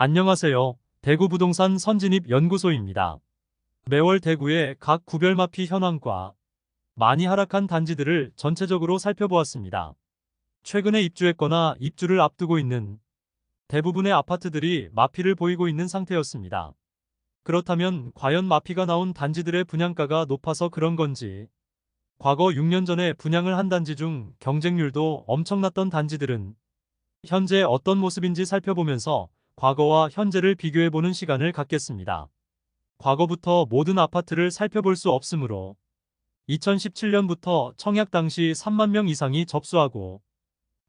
안녕하세요. 대구 부동산 선진입 연구소입니다. 매월 대구의 각 구별 마피 현황과 많이 하락한 단지들을 전체적으로 살펴보았습니다. 최근에 입주했거나 입주를 앞두고 있는 대부분의 아파트들이 마피를 보이고 있는 상태였습니다. 그렇다면 과연 마피가 나온 단지들의 분양가가 높아서 그런 건지, 과거 6년 전에 분양을 한 단지 중 경쟁률도 엄청났던 단지들은 현재 어떤 모습인지 살펴보면서 과거와 현재를 비교해보는 시간을 갖겠습니다. 과거부터 모든 아파트를 살펴볼 수 없으므로 2017년부터 청약 당시 3만 명 이상이 접수하고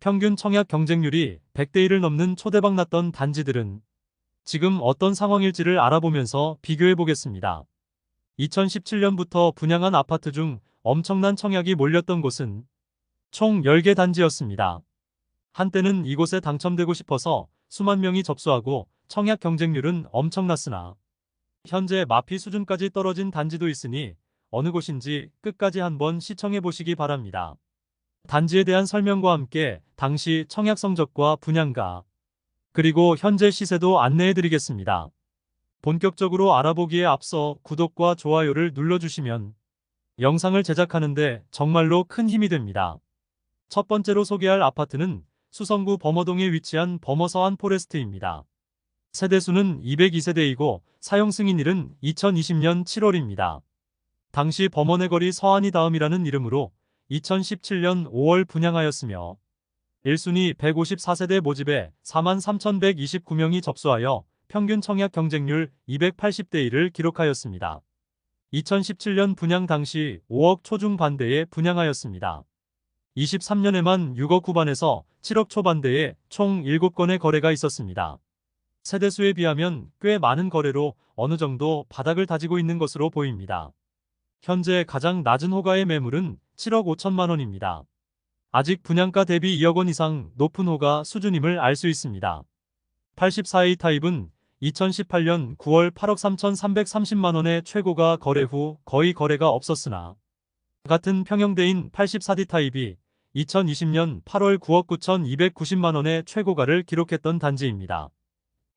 평균 청약 경쟁률이 100대 1을 넘는 초대박 났던 단지들은 지금 어떤 상황일지를 알아보면서 비교해보겠습니다. 2017년부터 분양한 아파트 중 엄청난 청약이 몰렸던 곳은 총 10개 단지였습니다. 한때는 이곳에 당첨되고 싶어서 수만 명이 접수하고 청약 경쟁률은 엄청났으나 현재 마피 수준까지 떨어진 단지도 있으니 어느 곳인지 끝까지 한번 시청해 보시기 바랍니다. 단지에 대한 설명과 함께 당시 청약 성적과 분양가, 그리고 현재 시세도 안내해 드리겠습니다. 본격적으로 알아보기에 앞서 구독과 좋아요를 눌러주시면 영상을 제작하는데 정말로 큰 힘이 됩니다. 첫 번째로 소개할 아파트는 수성구 범어동에 위치한 범어서안 포레스트입니다. 세대수는 202세대이고 사용 승인일은 2020년 7월입니다. 당시 범원의 거리 서안이 다음이라는 이름으로 2017년 5월 분양하였으며 1순위 154세대 모집에 43,129명이 접수하여 평균 청약 경쟁률 280대 1을 기록하였습니다. 2017년 분양 당시 5억 초중 반대에 분양하였습니다. 23년에만 6억 후반에서 7억 초반대에 총 7건의 거래가 있었습니다. 세대수에 비하면 꽤 많은 거래로 어느 정도 바닥을 다지고 있는 것으로 보입니다. 현재 가장 낮은 호가의 매물은 7억 5천만 원입니다. 아직 분양가 대비 2억 원 이상 높은 호가 수준임을 알 수 있습니다. 84A 타입은 2018년 9월 8억 3,330만 원의 최고가 거래 후 거의 거래가 없었으나 같은 평형대인 84D 타입이 2020년 8월 9억 9,290만 원의 최고가를 기록했던 단지입니다.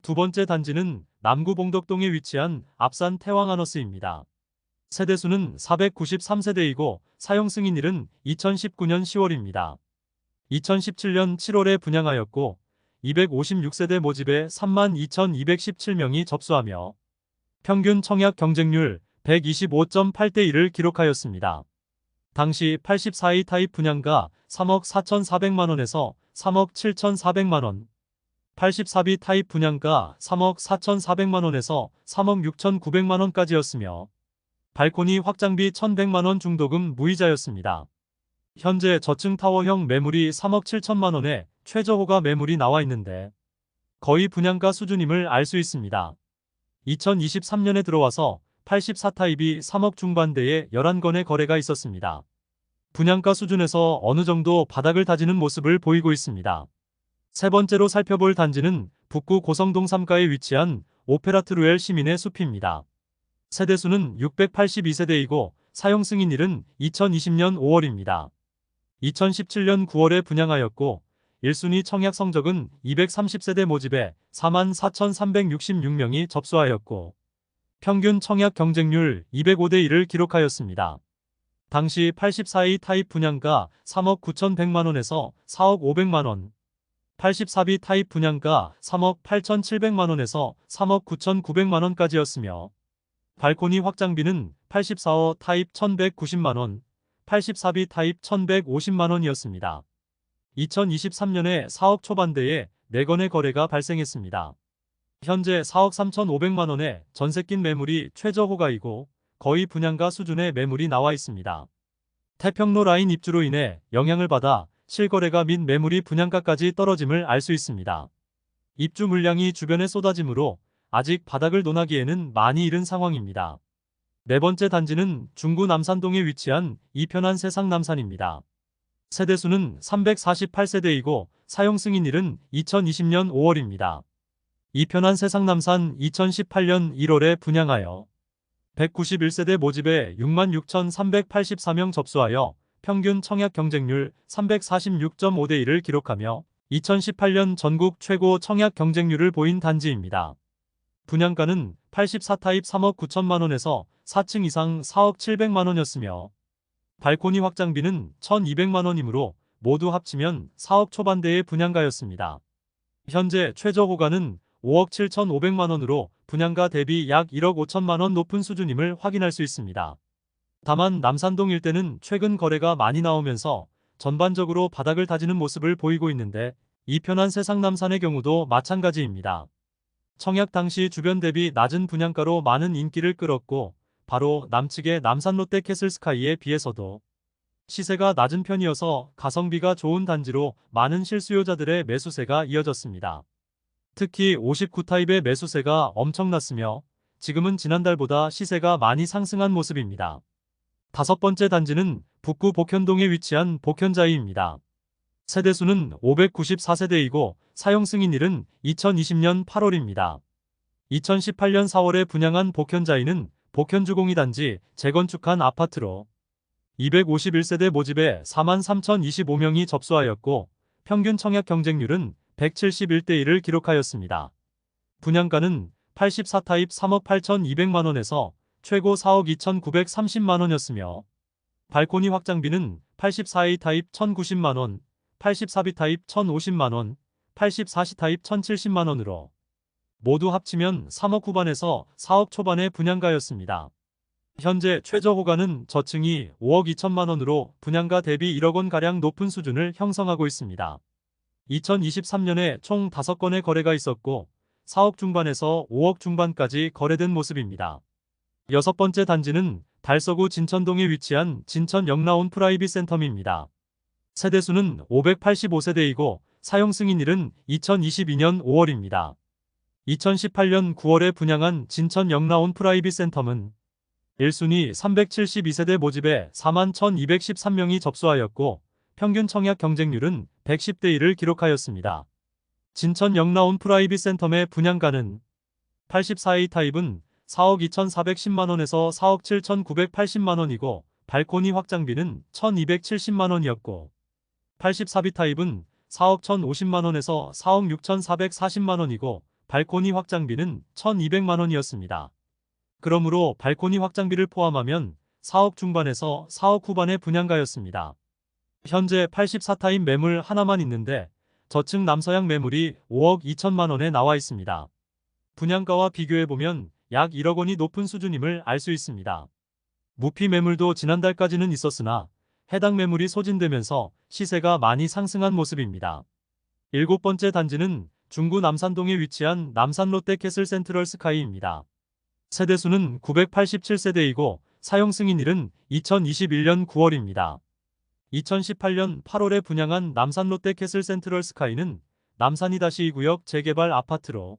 두 번째 단지는 남구 봉덕동에 위치한 앞산 태왕하너스입니다. 세대수는 493세대이고 사용 승인일은 2019년 10월입니다. 2017년 7월에 분양하였고 256세대 모집에 32,217명이 접수하며 평균 청약 경쟁률 125.8대 1을 기록하였습니다. 당시 84A 타입 분양가 3억 4,400만 원에서 3억 7,400만 원, 84B 타입 분양가 3억 4,400만 원에서 3억 6,900만 원까지였으며 발코니 확장비 1,100만 원 중도금 무이자였습니다. 현재 저층 타워형 매물이 3억 7천만 원에 최저호가 매물이 나와 있는데 거의 분양가 수준임을 알 수 있습니다. 2023년에 들어와서 84 타입이 3억 중반대에 11건의 거래가 있었습니다. 분양가 수준에서 어느 정도 바닥을 다지는 모습을 보이고 있습니다. 세 번째로 살펴볼 단지는 북구 고성동 3가에 위치한 오페라트루엘 시민의 숲입니다. 세대수는 682세대이고 사용 승인일은 2020년 5월입니다. 2017년 9월에 분양하였고 1순위 청약 성적은 230세대 모집에 44,366명이 접수하였고 평균 청약 경쟁률 205대 1을 기록하였습니다. 당시 84A 타입 분양가 3억 9,100만 원에서 4억 500만 원, 84B 타입 분양가 3억 8,700만 원에서 3억 9,900만 원까지였으며 발코니 확장비는 84호 타입 1,190만 원, 84B 타입 1,150만 원이었습니다. 2023년에 4억 초반대에 4건의 거래가 발생했습니다. 현재 4억 3,500만 원의 전세 낀 매물이 최저호가이고 거의 분양가 수준의 매물이 나와 있습니다. 태평로 라인 입주로 인해 영향을 받아 실거래가 및 매물이 분양가까지 떨어짐을 알 수 있습니다. 입주 물량이 주변에 쏟아지므로 아직 바닥을 논하기에는 많이 이른 상황입니다. 네 번째 단지는 중구 남산동에 위치한 이편한 세상 남산입니다. 세대수는 348세대이고 사용 승인일은 2020년 5월입니다. 이편한 세상 남산 2018년 1월에 분양하여 191세대 모집에 66,384명 접수하여 평균 청약 경쟁률 346.5대 1을 기록하며 2018년 전국 최고 청약 경쟁률을 보인 단지입니다. 분양가는 84타입 3억 9천만 원에서 4층 이상 4억 7백만 원이었으며 발코니 확장비는 1,200만 원이므로 모두 합치면 4억 초반대의 분양가였습니다. 현재 최저 호가는 5억 7,500만 원으로 분양가 대비 약 1억 5천만 원 높은 수준임을 확인할 수 있습니다. 다만 남산동 일대는 최근 거래가 많이 나오면서 전반적으로 바닥을 다지는 모습을 보이고 있는데 이편한 세상남산의 경우도 마찬가지입니다. 청약 당시 주변 대비 낮은 분양가로 많은 인기를 끌었고 바로 남측의 남산 롯데 캐슬스카이에 비해서도 시세가 낮은 편이어서 가성비가 좋은 단지로 많은 실수요자들의 매수세가 이어졌습니다. 특히 59타입의 매수세가 엄청났으며 지금은 지난달보다 시세가 많이 상승한 모습입니다. 다섯 번째 단지는 북구 복현동에 위치한 복현자이입니다. 세대수는 594세대이고 사용 승인일은 2020년 8월입니다. 2018년 4월에 분양한 복현자이는 복현주공이 단지 재건축한 아파트로 251세대 모집에 43,025명이 접수하였고 평균 청약 경쟁률은 171대 1을 기록하였습니다. 분양가는 84타입 3억 8,200만 원에서 최고 4억 2,930만 원이었으며 발코니 확장비는 84A 타입 1,090만 원, 84B 타입 1,050만 원, 84C 타입 1,070만 원으로 모두 합치면 3억 후반에서 4억 초반의 분양가였습니다. 현재 최저 호가는 저층이 5억 2천만 원으로 분양가 대비 1억 원가량 높은 수준을 형성하고 있습니다. 2023년에 총 5건의 거래가 있었고 4억 중반에서 5억 중반까지 거래된 모습입니다. 여섯 번째 단지는 달서구 진천동에 위치한 진천 영라온 프라이빗 센텀입니다. 세대수는 585세대이고 사용 승인일은 2022년 5월입니다. 2018년 9월에 분양한 진천 영라온 프라이빗 센텀은 1순위 372세대 모집에 41,213명이 접수하였고 평균 청약 경쟁률은 110대 1을 기록하였습니다. 진천 영라온 프라이빗 센텀의 분양가는 84A 타입은 4억 2,410만 원에서 4억 7,980만 원이고 발코니 확장비는 1,270만 원이었고 84B 타입은 4억 1,050만 원에서 4억 6,440만 원이고 발코니 확장비는 1,200만 원이었습니다. 그러므로 발코니 확장비를 포함하면 4억 중반에서 4억 후반의 분양가였습니다. 현재 84타입 매물 하나만 있는데 저층 남서양 매물이 5억 2천만 원에 나와 있습니다. 분양가와 비교해보면 약 1억 원이 높은 수준임을 알 수 있습니다. 무피 매물도 지난달까지는 있었으나 해당 매물이 소진되면서 시세가 많이 상승한 모습입니다. 일곱 번째 단지는 중구 남산동에 위치한 남산 롯데 캐슬 센트럴 스카이입니다. 세대수는 987세대이고 사용 승인일은 2021년 9월입니다. 2018년 8월에 분양한 남산 롯데 캐슬 센트럴 스카이는 남산이-2 구역 재개발 아파트로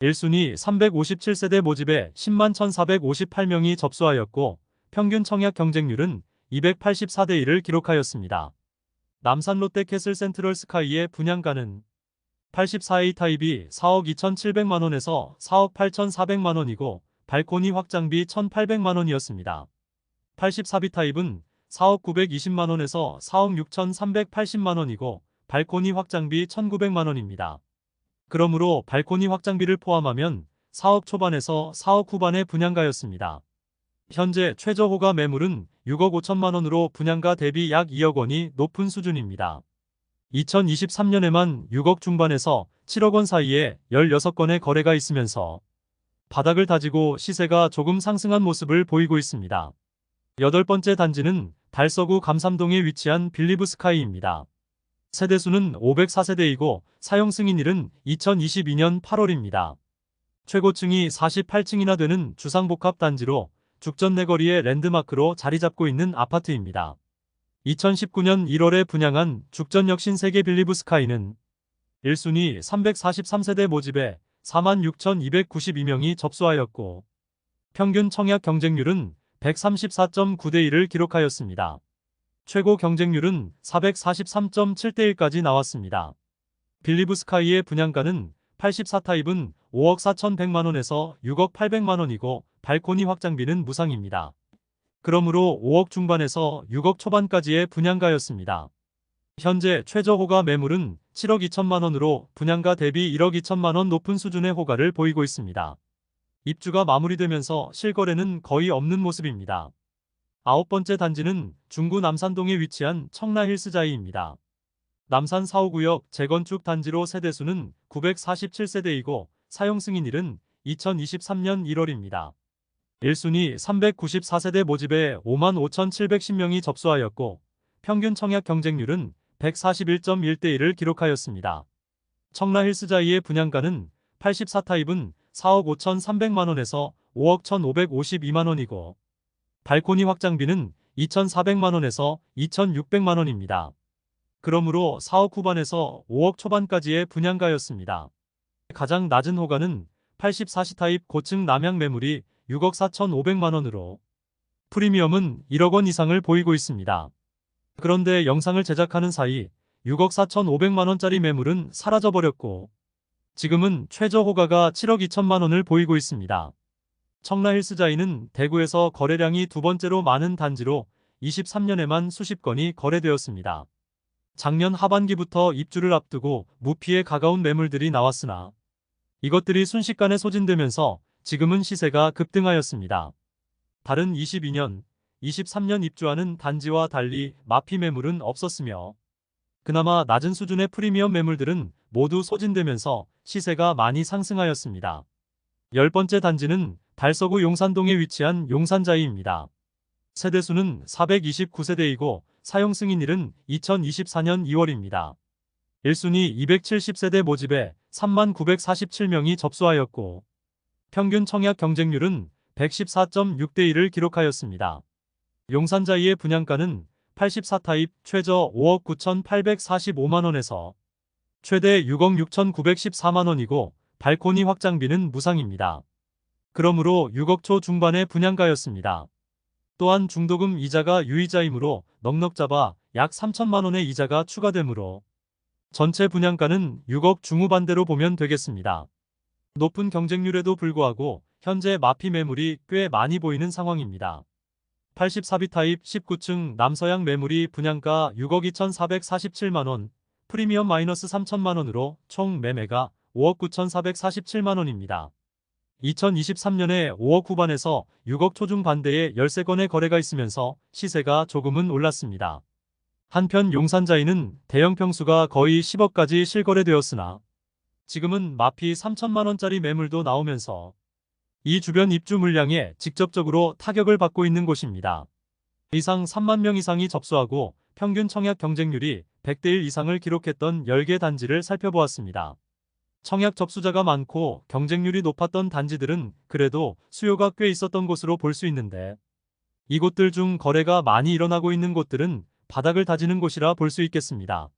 1순위 357세대 모집에 10만 1,458명이 접수하였고 평균 청약 경쟁률은 284대 1을 기록하였습니다. 남산 롯데 캐슬 센트럴 스카이의 분양가는 84A 타입이 4억 2,700만 원에서 4억 8,400만 원이고 발코니 확장비 1,800만 원이었습니다. 84B 타입은 4억 920만 원에서 4억 6,380만 원이고 발코니 확장비 1,900만 원입니다. 그러므로 발코니 확장비를 포함하면 4억 초반에서 4억 후반의 분양가였습니다. 현재 최저 호가 매물은 6억 5천만 원으로 분양가 대비 약 2억 원이 높은 수준입니다. 2023년에만 6억 중반에서 7억 원 사이에 16건의 거래가 있으면서 바닥을 다지고 시세가 조금 상승한 모습을 보이고 있습니다. 여덟 번째 단지는 달서구 감삼동에 위치한 빌리브 스카이입니다. 세대수는 504세대이고 사용 승인일은 2022년 8월입니다. 최고층이 48층이나 되는 주상복합 단지로 죽전 내거리의 랜드마크로 자리 잡고 있는 아파트입니다. 2019년 1월에 분양한 죽전역 신세계 빌리브 스카이는 1순위 343세대 모집에 46,292명이 접수하였고 평균 청약 경쟁률은 134.9대 1을 기록하였습니다. 최고 경쟁률은 443.7대 1까지 나왔습니다. 빌리브 스카이의 분양가는 84타입은 5억 4,100만 원에서 6억 800만 원이고 발코니 확장비는 무상입니다. 그러므로 5억 중반에서 6억 초반까지의 분양가였습니다. 현재 최저 호가 매물은 7억 2천만 원으로 분양가 대비 1억 2천만 원 높은 수준의 호가를 보이고 있습니다. 입주가 마무리되면서 실거래는 거의 없는 모습입니다. 아홉 번째 단지는 중구 남산동에 위치한 청라힐스자이입니다. 남산 4호구역 재건축 단지로 세대수는 947세대이고 사용 승인일은 2023년 1월입니다. 1순위 394세대 모집에 55,710명이 접수하였고 평균 청약 경쟁률은 141.1대1을 기록하였습니다. 청라힐스자이의 분양가는 84타입은 4억 5,300만원에서 5억 1,552만원이고 발코니 확장비는 2,400만원에서 2,600만원입니다. 그러므로 4억 후반에서 5억 초반까지의 분양가였습니다. 가장 낮은 호가는 84시타입 고층 남향 매물이 6억 4,500만원으로 프리미엄은 1억 원 이상을 보이고 있습니다. 그런데 영상을 제작하는 사이 6억 4,500만원짜리 매물은 사라져버렸고 지금은 최저 호가가 7억 2천만 원을 보이고 있습니다. 청라힐스자이는 대구에서 거래량이 두 번째로 많은 단지로 23년에만 수십 건이 거래되었습니다. 작년 하반기부터 입주를 앞두고 무피에 가까운 매물들이 나왔으나 이것들이 순식간에 소진되면서 지금은 시세가 급등하였습니다. 다른 22년, 23년 입주하는 단지와 달리 마피 매물은 없었으며 그나마 낮은 수준의 프리미엄 매물들은 모두 소진되면서 시세가 많이 상승하였습니다. 열 번째 단지는 달서구 용산동에 위치한 용산자이입니다. 세대수는 429세대이고 사용 승인일은 2024년 2월입니다. 1순위 270세대 모집에 39,947명이 접수하였고 평균 청약 경쟁률은 114.6대1을 기록하였습니다. 용산자이의 분양가는 84타입 최저 5억 9,845만원에서 최대 6억 6,914만원이고 발코니 확장비는 무상입니다. 그러므로 6억 초 중반의 분양가였습니다. 또한 중도금 이자가 유이자이므로 넉넉 잡아 약 3천만원의 이자가 추가되므로 전체 분양가는 6억 중후반대로 보면 되겠습니다. 높은 경쟁률에도 불구하고 현재 마피 매물이 꽤 많이 보이는 상황입니다. 84비 타입 19층 남서양 매물이 분양가 6억 2,447만원, 프리미엄 마이너스 3천만원으로 총 매매가 5억 9,447만원입니다. 2023년에 5억 후반에서 6억 초중 반대의 13건의 거래가 있으면서 시세가 조금은 올랐습니다. 한편 용산자이는 대형 평수가 거의 10억까지 실거래되었으나 지금은 마피 3천만원짜리 매물도 나오면서 이 주변 입주 물량에 직접적으로 타격을 받고 있는 곳입니다. 이상 3만 명 이상이 접수하고 평균 청약 경쟁률이 100대1 이상을 기록했던 10개 단지를 살펴보았습니다. 청약 접수자가 많고 경쟁률이 높았던 단지들은 그래도 수요가 꽤 있었던 곳으로 볼 수 있는데 이곳들 중 거래가 많이 일어나고 있는 곳들은 바닥을 다지는 곳이라 볼 수 있겠습니다.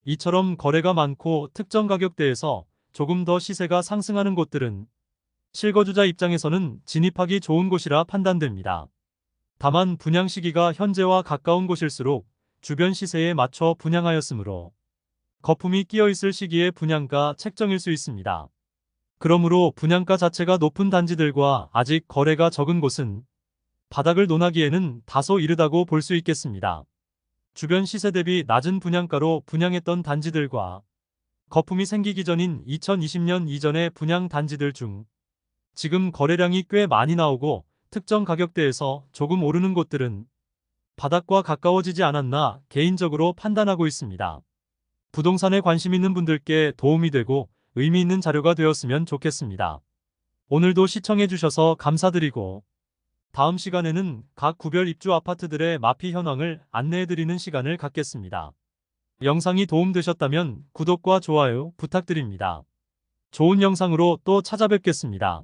이처럼 거래가 많고 특정 가격대에서 조금 더 시세가 상승하는 곳들은 실거주자 입장에서는 진입하기 좋은 곳이라 판단됩니다. 다만 분양 시기가 현재와 가까운 곳일수록 주변 시세에 맞춰 분양하였으므로 거품이 끼어있을 시기에 분양가 책정일 수 있습니다. 그러므로 분양가 자체가 높은 단지들과 아직 거래가 적은 곳은 바닥을 논하기에는 다소 이르다고 볼 수 있겠습니다. 주변 시세 대비 낮은 분양가로 분양했던 단지들과 거품이 생기기 전인 2020년 이전의 분양 단지들 중 지금 거래량이 꽤 많이 나오고 특정 가격대에서 조금 오르는 곳들은 바닥과 가까워지지 않았나 개인적으로 판단하고 있습니다. 부동산에 관심 있는 분들께 도움이 되고 의미 있는 자료가 되었으면 좋겠습니다. 오늘도 시청해주셔서 감사드리고 다음 시간에는 각 구별 입주 아파트들의 마피 현황을 안내해드리는 시간을 갖겠습니다. 영상이 도움되셨다면 구독과 좋아요 부탁드립니다. 좋은 영상으로 또 찾아뵙겠습니다.